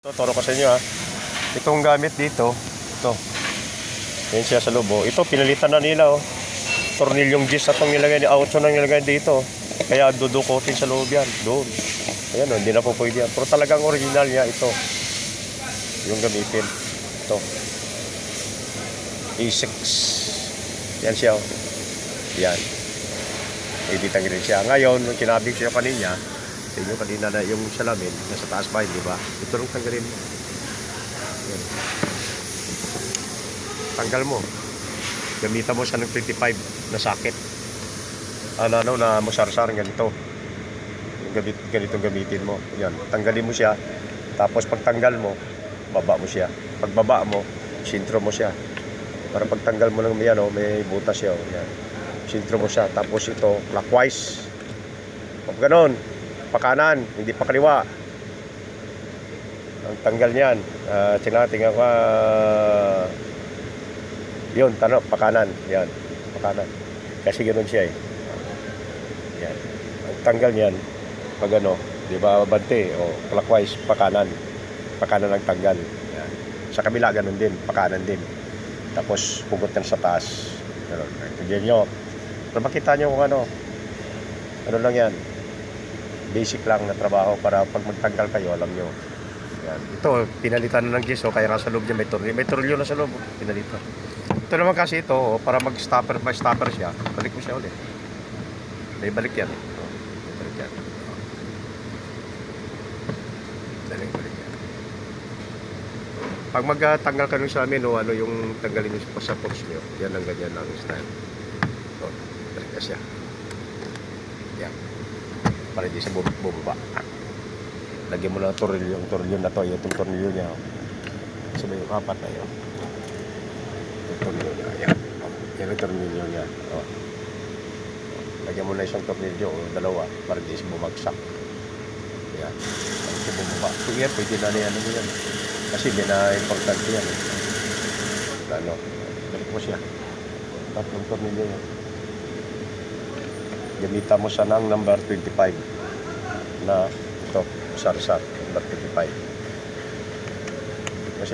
Turo ko sa inyo ha. Itong gamit dito, ito. Yan siya sa loob. Oh. Ito, pinalitan na nila. Oh. Tornilyong gis na itong nilagay, 8 na nilagay dito. Kaya dudukotin sa loob yan. Doon. Ayan, oh, hindi na po pwede yan. Pero talagang original niya ito. Yung gamitin. Ito. E6. Yan siya. Oh. Yan. Ibitang rin siya. Ngayon, kinabig siya kanina. Sa inyo kanina na yung salamin nasa taas pa, di ba? Ito lang tanggalin mo. Yan. Tanggal mo. Gamitan mo siya ng 25 na sakit. Ano na musarsar ganito. Ganitong gamitin mo. Yan. Tanggalin mo siya. Tapos pag tanggal mo, baba mo siya. Pag baba mo, sintro mo siya. Para pag tanggal mo ng yan, oh, may butas siya. Oh. Yan. Sintro mo siya. Tapos ito, clockwise. Pag ganon, pakanan, hindi pa kaliwa. Ang tanggal niyan, tingnan ko, yun, pakanan, yan, pakanan. Kasi ganoon siya eh. Yan. Ang tanggal niyan, pag ano, di ba, bante, o clockwise, pakanan. Pakanan ang tanggal. Yan. Sa kabila, ganoon din, pakanan din. Tapos, pugot yan sa taas. Ganoon. Tignan nyo. Pero makita nyo kung ano lang yan. Basic lang na trabaho para pag magtanggal kayo, alam nyo. Yan. Ito, pinalitan na ng gesso, kaya nga sa loob niya may tornilyo. May tornilyo na sa loob, pinalitan. Ito naman kasi ito, para mag-stopper siya, balik mo siya ulit. May balik yan. May balik yan. Balik yan. Pag magtanggal ka nun sa amin, o ano yung tanggalin nyo sa force nyo, yan ang ganyan lang style. So, balik ka siya. Yan. Para hindi siya bumaba. Lagyan mo lang tornilyo. Yung tornilyo na to, yung tornilyo niya. So may apat na yun. Yung tornilyo niya. Yan. Yan yung tornilyo niya. Oh. Lagyan mo na isang tornilyo o dalawa para hindi siya bumagsak. Yan. Para siya bumaba. So yan, pwede na yan. Kasi hindi na importante yan. Ano, balik mo siya. Tatlong tornilyo yan. Gamitan mo siya ng number 25 na ito, sarsar, number 25. Kasi,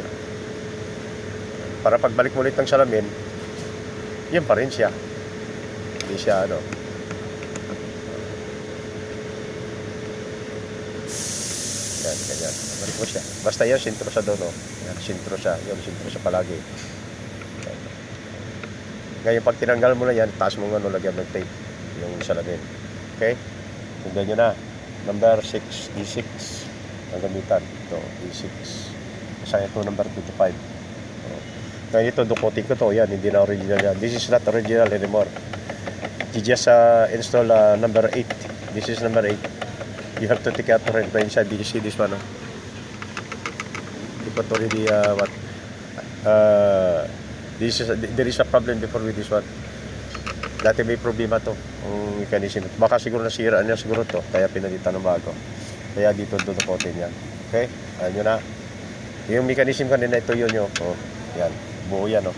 para pagbalik mo ulit ng salamin, yun pa rin siya. Hindi siya ano. Yan, ganyan. Balik mo siya. Basta yan, sintro siya doon. Oh. Yan, sintro siya. Yan, sintro siya palagi. Yan. Ngayon, pag tinanggal mo na yan, taas mo nga lagyan ng tape yung salamin. Okay? Tignan nyo na. Number 6, D6 ang gamitan. Ito, D6. Kasi ito number 25. Ngayon ito, dukotin ko to. Yan, hindi na original yan. This is not original anymore. You just install number 8. This is number 8. You have to take out the inside. Did you see this one? No? You put already what? There is a problem before with this one. Dati may problema to ang mechanism. Baka siguro nasira niya siguro to, kaya pinalitan ng bago. Kaya dito dudukotin yan. Okay? Ayan nyo na. Yung mechanism kanina, ito yun yun. Oh, yan. Buo yan, oh.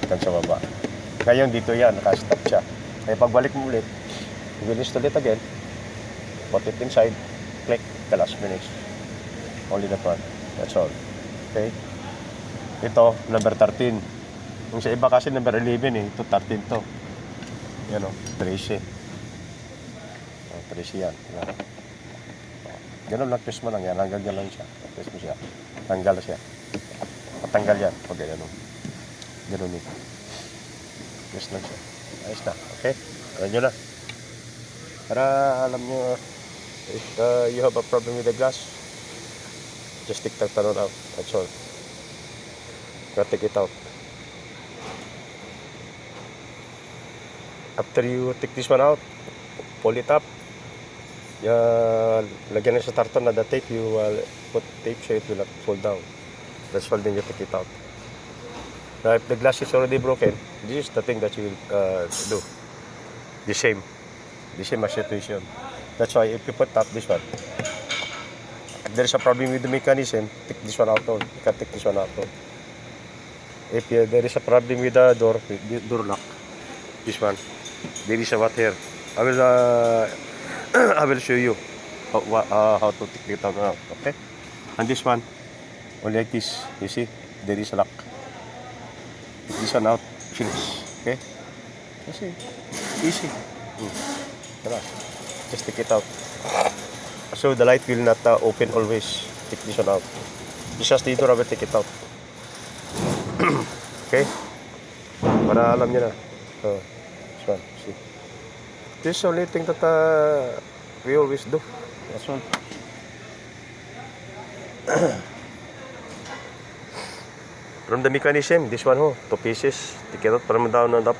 Hanggang sa baba. Ngayon dito yan, nakastop siya. Kaya pagbalik mo ulit, you will install it again. Put it inside. Click the last minute. Only that one. That's all. Okay? Ito, number 13. Yung sa iba kasi number 11 eh. Ito 13 to. Yan o, 13. 13 yan. Ganun lang, twist mo lang yan. Hanggang ganun siya. Twist mo siya. Tanggal siya. Patanggal yan. Pag ganun. Ganun eh. Twist lang siya. Ayos na. Okay? Alam nyo na. Para alam nyo, if you have a problem with the glass, just take the tunnel out. That's all. Gotta take it out. After you take this one out, pull it up. Lagyan na sa tartan na the tape. You put tape so it will not fall down. That's why then you take it out. Now, if the glass is already broken, this is the thing that you will do. The same as situation. That's why if you put up this one, if there is a problem with the mechanism, take this one out. You can take this one out. If there is a problem with the door lock, this one. There is a what here. I will show you how to take it out. Okay? And this one, Only like this. You see, there is a lock. Take this one out. Finish. Okay? That's it. Easy. Tara. Just take it out. So the light will not open always. Take this one out. Just dito rubber, take it out. Okay? Para alam niyo na. This one. See. This is the only thing that we always do. This one. From the mechanism, this one ho, 2 pieces. Take it out para down and up.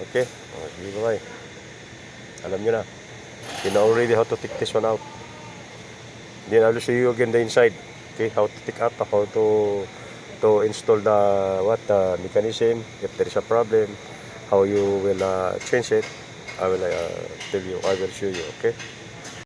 Okay? Sige bye. Alam nyo na. You know already how to take this one out. Then I will show you again the inside. Okay, how to take out, how to install the mechanism. If there is a problem, how you will change it. I will tell you. I will show you. Okay.